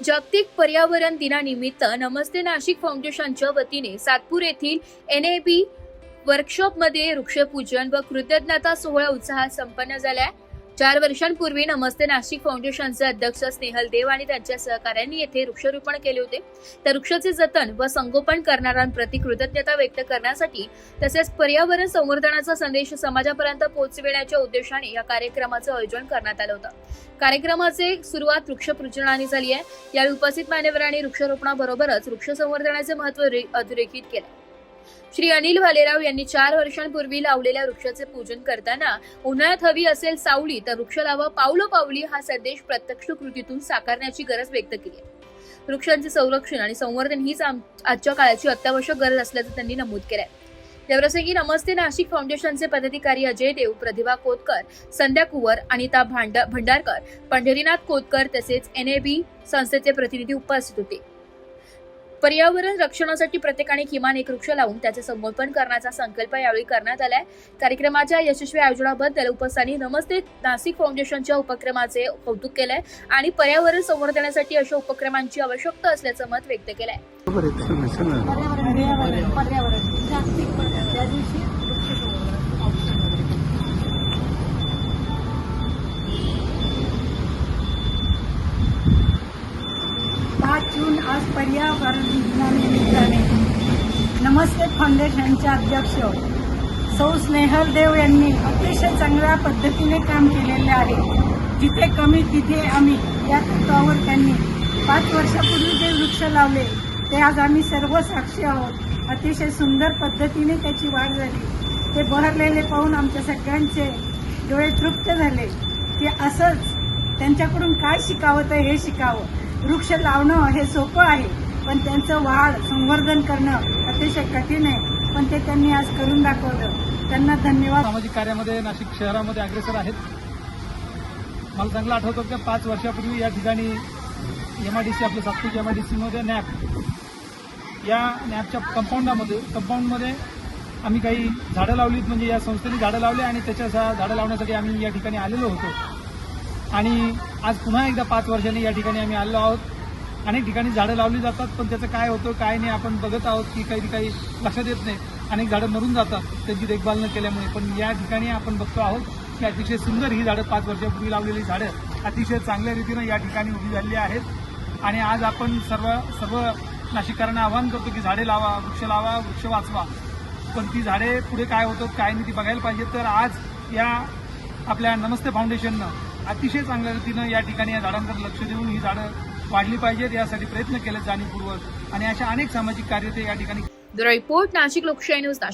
जागतिक पर्यावरण दिनानिमित्त नमस्ते नाशिक फाउंडेशनच्या वतीने सातपूर येथील NAB वर्कशॉपमध्ये वृक्षपूजन व कृतज्ञता सोहळा उत्साहात संपन्न झालाय। 4 वर्षांपूर्वी नमस्ते नाशिक फाउंडेशनचे अध्यक्ष स्नेहल देव आणि त्यांच्या सहकाऱ्यांनी येथे वृक्षारोपण केले होते। त्या वृक्षाचे जतन व संगोपन करणाऱ्यांप्रती कृतज्ञता व्यक्त करण्यासाठी तसेच पर्यावरण संवर्धनाचा संदेश समाजापर्यंत पोहोचविण्याच्या उद्देशाने या कार्यक्रमाचे आयोजन करण्यात आले होते। कार्यक्रमाची सुरुवात वृक्षपूजनाने झाली आहे। यावेळी उपस्थित मान्यवरांनी वृक्षारोपणाबरोबरच वृक्ष संवर्धनाचे महत्त्व अधोरेखित केले। श्री अनिल भालेराव यांनी 4 वर्षांपूर्वी लावलेल्या वृक्षाचे पूजन करताना उन्हाळ्यात हवी असेल सावली तर वृक्ष लावा पावलोपावली हा संदेश प्रत्यक्ष कृतीतून साकारण्याची गरज व्यक्त केली आहे। वृक्षांचे संरक्षण आणि संवर्धन हीच आजच्या काळाची अत्यावश्यक गरज असल्याचं त्यांनी नमूद केलंय। याप्रसंगी नमस्ते नाशिक फाउंडेशनचे पदाधिकारी अजय देव, प्रतिभा कोतकर, संध्या कुवर, अनिता भंडारकर, पंढरीनाथ कोतकर तसेच NAB संस्थेचे प्रतिनिधी उपस्थित होते। पर्यावरण रक्षणासाठी प्रत्येकाने किमान एक वृक्ष लावून त्याचे संगोपन करण्याचा संकल्प यावेळी करण्यात आलाय। कार्यक्रमाच्या यशस्वी आयोजनाबद्दल उपस्थितांनी नमस्ते नाशिक फाउंडेशनच्या उपक्रमाचे कौतुक केलंय आणि पर्यावरण संवर्धनासाठी अशा उपक्रमांची आवश्यकता असल्याचं मत व्यक्त केलंय। जून आज पर्यावरण दिनानिमित्ताने नमस्ते फाउंडेशनचे अध्यक्ष सौ स्नेहल देव यांनी अतिशय चांगल्या पद्धतीने काम केलेले आहे। जिथे कमी तिथे आम्ही या तत्वावर त्यांनी 5 वर्षापूर्वी जे वृक्ष लावले ते आज आम्ही सर्व साक्षी आहोत। अतिशय सुंदर पद्धतीने त्याची वाढ झाली। ते बहरलेले पाहून आमच्या सगळ्यांचे डोळे तृप्त झाले की असंच त्यांच्याकडून काय शिकावं हे शिकावं। वृक्ष लावणं हे सोपं आहे, पण त्यांचं वाढ संवर्धन करणं अतिशय कठीण आहे, पण ते त्यांनी आज करून दाखवलं। त्यांना धन्यवाद। सामाजिक कार्यामध्ये नाशिक शहरामध्ये अग्रेसर आहेत। मला चांगलं आठवतं की 5 वर्षापूर्वी या ठिकाणी MIDC आपलं सातपूर MIDC मध्ये या नॅपच्या कंपाऊंडमध्ये आम्ही काही झाडं लावलीत, म्हणजे या संस्थेने झाडं लावले आणि त्याच्या झाडं लावण्यासाठी आम्ही या ठिकाणी आलेलो होतो। आणि आज पुन्हा एकदा 5 वर्षांनी या ठिकाणी आम्ही आलो आहोत। अनेक ठिकाणी झाडं लावली जातात, पण त्याचं काय होतं काय नाही आपण बघत आहोत की काही लक्षात येत नाही। अनेक झाडं मरून जातात त्यांची देखभाल न केल्यामुळे, पण या ठिकाणी आपण बघतो आहोत की अतिशय सुंदर ही झाडं 5 वर्षापूर्वी लावलेली झाडं अतिशय चांगल्या रीतीनं या ठिकाणी उभी झालेली आहेत। आणि आज आपण सर्व नाशिककरांना आवाहन करतो की झाडे लावा, वृक्ष लावा, वृक्ष वाचवा। पण ती झाडे पुढे काय होतं काय नाही ती बघायला पाहिजे। तर आज या आपल्या नमस्ते फाउंडेशननं अतिशय चांगल्या रीतीनं या ठिकाणी या झाडांकडे लक्ष देऊन ही झाडं वाढली पाहिजेत यासाठी प्रयत्न केले जाणीवपूर्वक, आणि अशा अनेक सामाजिक कार्य ते या ठिकाणी। रिपोर्ट नाशिक लोकशाही न्यूज नाशिक।